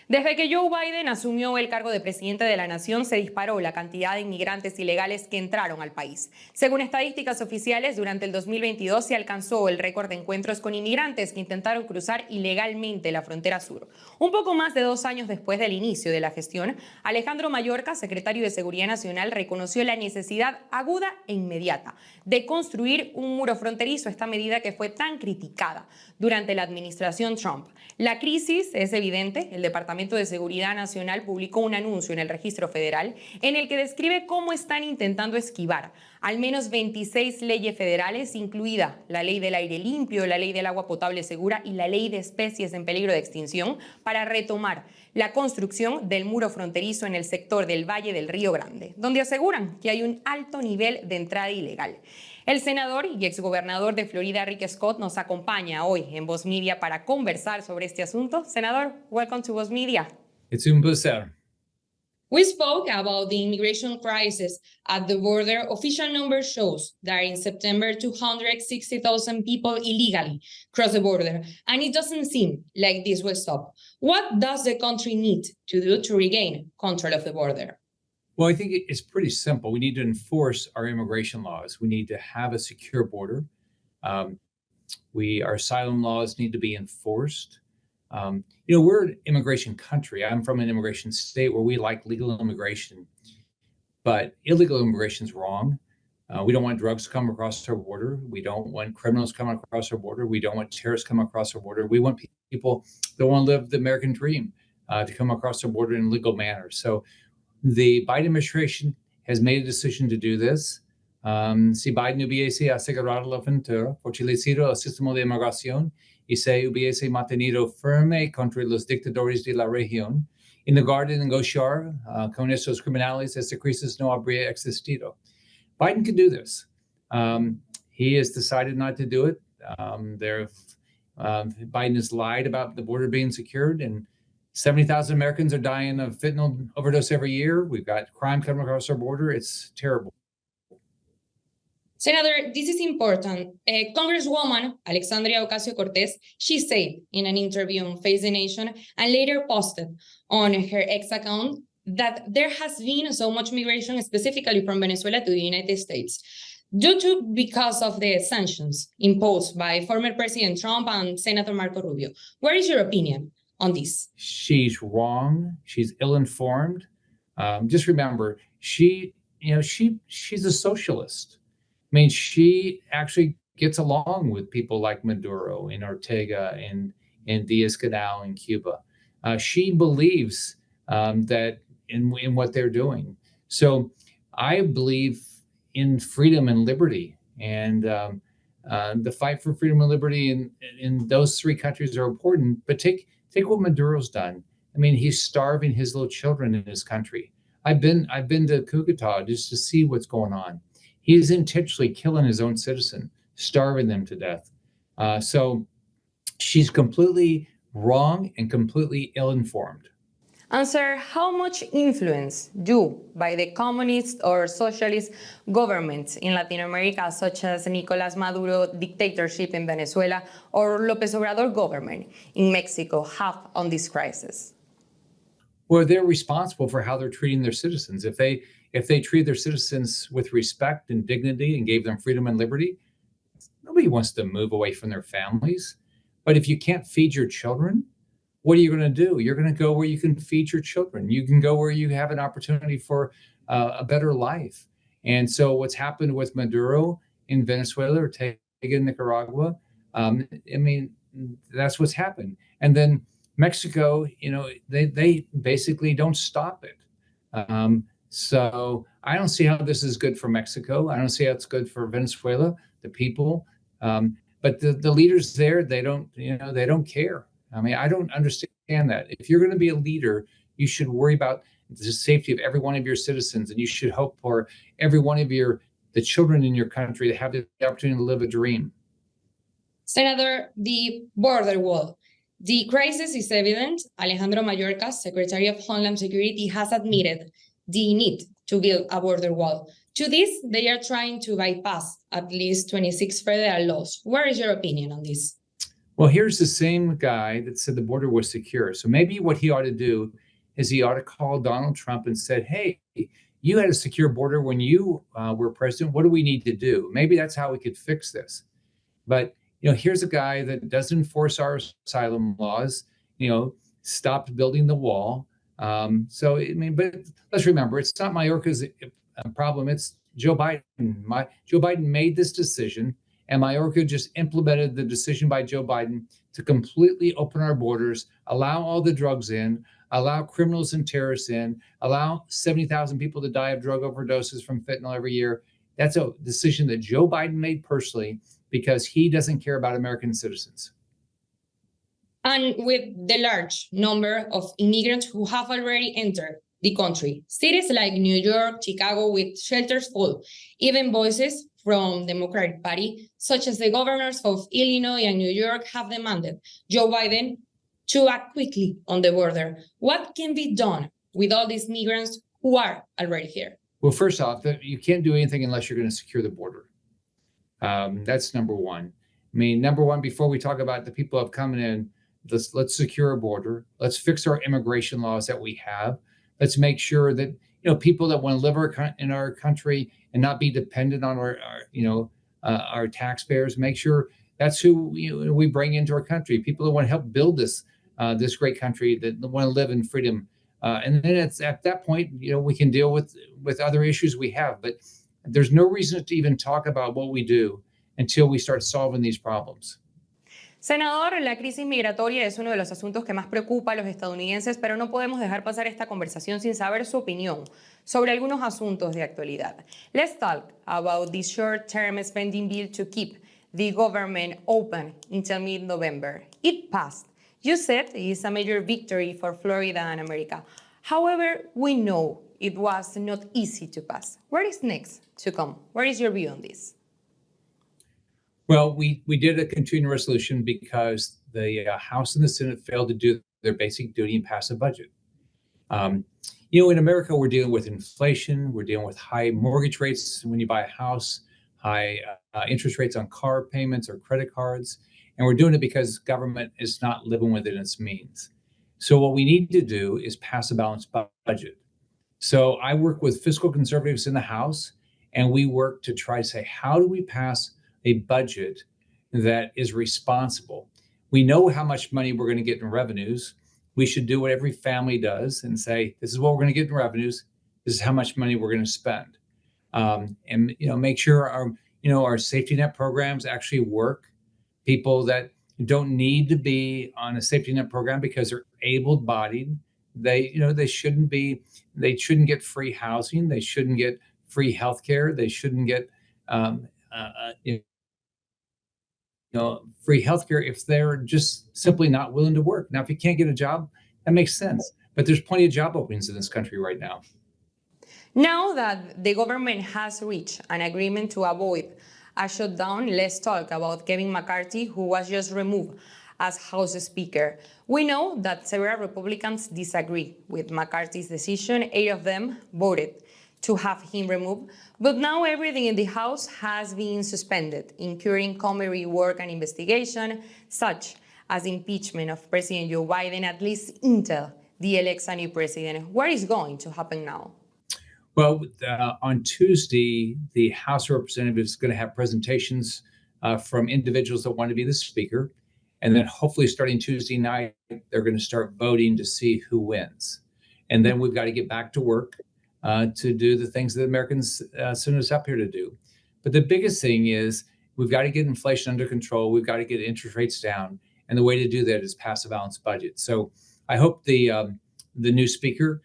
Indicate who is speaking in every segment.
Speaker 1: Desde que Joe Biden asumió el cargo de presidente de la nación, se disparó la cantidad de inmigrantes ilegales que entraron al país. Según estadísticas oficiales, durante el 2022 se alcanzó el récord de encuentros con inmigrantes que intentaron cruzar ilegalmente la frontera sur. Un poco más de 2 años después del inicio de la gestión, Alejandro Mayorkas, secretario de Seguridad Nacional, reconoció la necesidad aguda e inmediata de construir un muro fronterizo, esta medida que fue tan criticada durante la administración Trump. La crisis es evidente. El Departamento de Seguridad Nacional publicó un anuncio en el Registro Federal en el que describe cómo están intentando esquivar al menos 26 leyes federales, incluida la Ley del Aire Limpio, la Ley del Agua Potable Segura y la Ley de Especies en Peligro de Extinción, para retomar la construcción del muro fronterizo en el sector del Valle del Río Grande, donde aseguran que hay un alto nivel de entrada ilegal. El senador y exgobernador de Florida, Rick Scott, nos acompaña hoy en VOZ Media para conversar sobre este asunto. Senador, welcome to VOZ Media.
Speaker 2: It's un placer.
Speaker 1: We spoke about the immigration crisis at the border. Official number shows that in September, 260,000 people illegally crossed the border, and it doesn't seem like this will stop. What does the country need to do to regain control of the border?
Speaker 2: Well, I think it's pretty simple. We need to enforce our immigration laws. We need to have a secure border. Our asylum laws need to be enforced. We're an immigration country. I'm from an immigration state where we like legal immigration, but illegal immigration is wrong. We don't want drugs to come across our border. We don't want criminals to come across our border. We don't want terrorists to come across our border. We want people that want to live the American dream to come across our border in a legal manner. So the Biden administration has made a decision to do this. Si Biden hubiese asegurado la frontera, fortalecido el sistema de inmigración y se hubiese mantenido firme contra los dictadores de la región, en lugar de negociar con estos criminales, esta crisis no habría existido. Biden could do this. He has decided not to do it. Biden has lied about the border being secured, and 70,000 Americans are dying of fentanyl overdose every year. We've got crime coming across our border. It's terrible.
Speaker 1: Senator, this is important. Congresswoman Alexandria Ocasio-Cortez, she said in an interview on Face the Nation and later posted on her X account that there has been so much migration, specifically from Venezuela to the United States, because of the sanctions imposed by former President Trump and Senator Marco Rubio. What is your opinion on this?
Speaker 2: She's wrong. She's ill-informed. Just remember, she's a socialist. I mean, she actually gets along with people like Maduro and Ortega and Diaz-Canel in Cuba. She believes that in what they're doing. So I believe in freedom and liberty, and the fight for freedom and liberty in those three countries are important. But take what Maduro's done. I mean, he's starving his little children in his country. I've been to Cucuta just to see what's going on. He's intentionally killing his own citizen, starving them to death. So she's completely wrong and completely ill-informed.
Speaker 1: And sir, how much influence do by the communist or socialist governments in Latin America, such as Nicolás Maduro dictatorship in Venezuela or López Obrador government in Mexico, have on this crisis?
Speaker 2: Well, they're responsible for how they're treating their citizens. If they treat their citizens with respect and dignity and gave them freedom and liberty, nobody wants to move away from their families. But if you can't feed your children, what are you going to do? You're going to go where you can feed your children. You can go where you have an opportunity for a better life. And so what's happened with Maduro in Venezuela or Ortega in Nicaragua, that's what's happened. And then Mexico, they basically don't stop it. So I don't see how this is good for Mexico. I don't see how it's good for Venezuela, the people. But the leaders there, they don't care. I mean, I don't understand that. If you're going to be a leader, you should worry about the safety of every one of your citizens, and you should hope for every one of the children in your country to have the opportunity to live a dream.
Speaker 1: Senator, the border wall. The crisis is evident. Alejandro Mayorkas, Secretary of Homeland Security, has admitted the need to build a border wall. To this, they are trying to bypass at least 26 federal laws. What is your opinion on this?
Speaker 2: Well, here's the same guy that said the border was secure. So maybe what he ought to do is he ought to call Donald Trump and said, "Hey, you had a secure border when you were president. What do we need to do?" Maybe that's how we could fix this. But here's a guy that doesn't enforce our asylum laws. Stopped building the wall. So I mean, but let's remember, it's not Mayorkas' problem. It's Joe Biden. Joe Biden made this decision, and Mayorkas just implemented the decision by Joe Biden to completely open our borders, allow all the drugs in, allow criminals and terrorists in, allow 70,000 people to die of drug overdoses from fentanyl every year. That's a decision that Joe Biden made personally because he doesn't care about American citizens.
Speaker 1: And with the large number of immigrants who have already entered the country, cities like New York, Chicago, with shelters full, even voices from the Democratic Party, such as the governors of Illinois and New York, have demanded Joe Biden to act quickly on the border. What can be done with all these migrants who are already here?
Speaker 2: Well, first off, you can't do anything unless you're going to secure the border. That's number one. I mean, number one, before we talk about the people who have come in, let's secure a border. Let's fix our immigration laws that we have. Let's make sure that people that want to live in our country and not be dependent on our taxpayers. Make sure that's who we bring into our country. People that want to help build this great country, that want to live in freedom. And then it's at that point, we can deal with other issues we have. But there's no reason to even talk about what we do until we start solving these problems.
Speaker 1: Senador, la crisis migratoria es uno de los asuntos que más preocupa a los estadounidenses, pero no podemos dejar pasar esta conversación sin saber su opinión sobre algunos asuntos de actualidad. Let's talk about the short-term spending bill to keep the government open until mid-November. It passed. You said it's a major victory for Florida and America. However, we know it was not easy to pass. What is next to come? What is your view on this?
Speaker 2: Well, we did a continuing resolution because the House and the Senate failed to do their basic duty and pass a budget. In America, we're dealing with inflation. We're dealing with high mortgage rates when you buy a house, high interest rates on car payments or credit cards. And we're doing it because government is not living within its means. So what we need to do is pass a balanced budget. So I work with fiscal conservatives in the House, and we work to try to say, how do we pass a budget that is responsible? We know how much money we're going to get in revenues. We should do what every family does and say, this is what we're going to get in revenues. This is how much money we're going to spend. And make sure our safety net programs actually work. People that don't need to be on a safety net program because they're able-bodied, they shouldn't get free housing. They shouldn't get free healthcare. They shouldn't get free healthcare if they're just simply not willing to work. Now, if you can't get a job, that makes sense. But there's plenty of job openings in this country right now.
Speaker 1: Now that the government has reached an agreement to avoid a shutdown, let's talk about Kevin McCarthy, who was just removed as House Speaker. We know that several Republicans disagree with McCarthy's decision. 8 of them voted to have him removed. But now everything in the House has been suspended, including committee work and investigation, such as impeachment of President Joe Biden, at least until the elects a new president. What is going to happen now?
Speaker 2: Well, on Tuesday, the House of Representatives is going to have presentations from individuals that want to be the speaker. And then hopefully starting Tuesday night, they're going to start voting to see who wins. And then we've got to get back to work to do the things that Americans sent us up here to do. But the biggest thing is we've got to get inflation under control. We've got to get interest rates down. And the way to do that is pass a balanced budget. So I hope the new speaker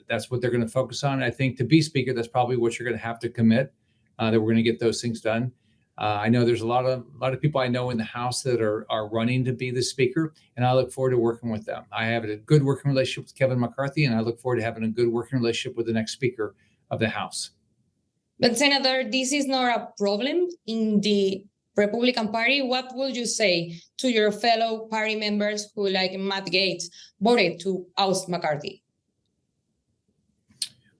Speaker 2: that's what they're going to focus on. I think to be speaker, that's probably what you're going to have to commit, that we're going to get those things done. I know there's a lot of people I know in the House that are running to be the speaker, and I look forward to working with them. I have a good working relationship with Kevin McCarthy, and I look forward to having a good working relationship with the next speaker of the House.
Speaker 1: But Senator, this is not a problem in the Republican Party. What would you say to your fellow party members who, like Matt Gaetz, voted to oust McCarthy?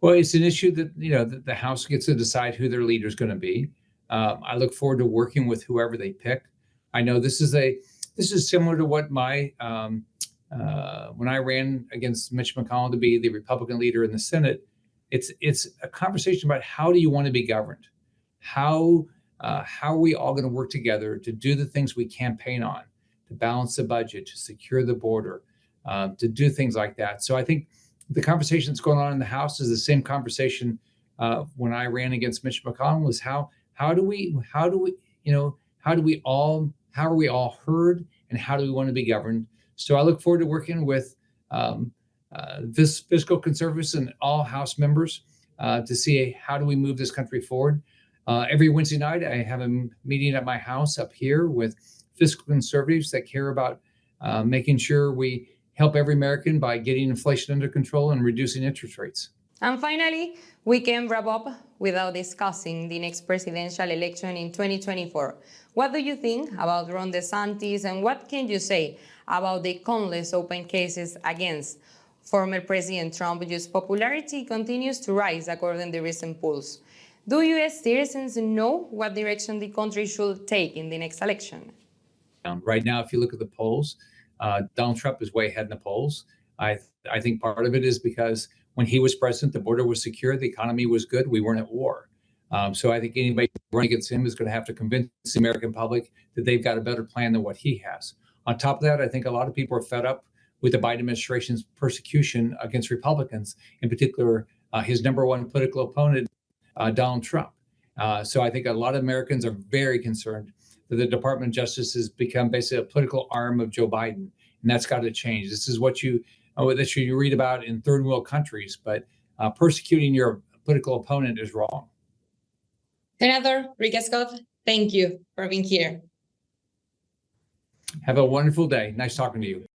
Speaker 2: Well, it's an issue that the House gets to decide who their leader is going to be. I look forward to working with whoever they pick. I know this is similar to what my when I ran against Mitch McConnell to be the Republican leader in the Senate. It's a conversation about how do you want to be governed? How are we all going to work together to do the things we campaign on, to balance the budget, to secure the border, to do things like that. So I think the conversation that's going on in the House is the same conversation when I ran against Mitch McConnell. Was how are we all heard, and how do we want to be governed? So I look forward to working with this fiscal conservatives and all House members to see how do we move this country forward. Every Wednesday night, I have a meeting at my house up here with fiscal conservatives that care about making sure we help every American by getting inflation under control and reducing interest rates.
Speaker 1: And finally, we can wrap up without discussing the next presidential election in 2024. What do you think about Ron DeSantis, and what can you say about the countless open cases against former President Trump, whose popularity continues to rise according to recent polls? Do U.S. citizens know what direction the country should take in the next election?
Speaker 2: Right now, if you look at the polls, Donald Trump is way ahead in the polls. I think part of it is because when he was president, the border was secure, the economy was good, we weren't at war. So I think anybody running against him is going to have to convince the American public that they've got a better plan than what he has. On top of that, I think a lot of people are fed up with the Biden administration's persecution against Republicans, in particular, his number one political opponent, Donald Trump. So I think a lot of Americans are very concerned that the Department of Justice has become basically a political arm of Joe Biden, and that's got to change. This is what you read about in third world countries, but persecuting your political opponent is wrong.
Speaker 1: Senator Rick Scott, thank you for being here.
Speaker 2: Have a wonderful day. Nice talking to you.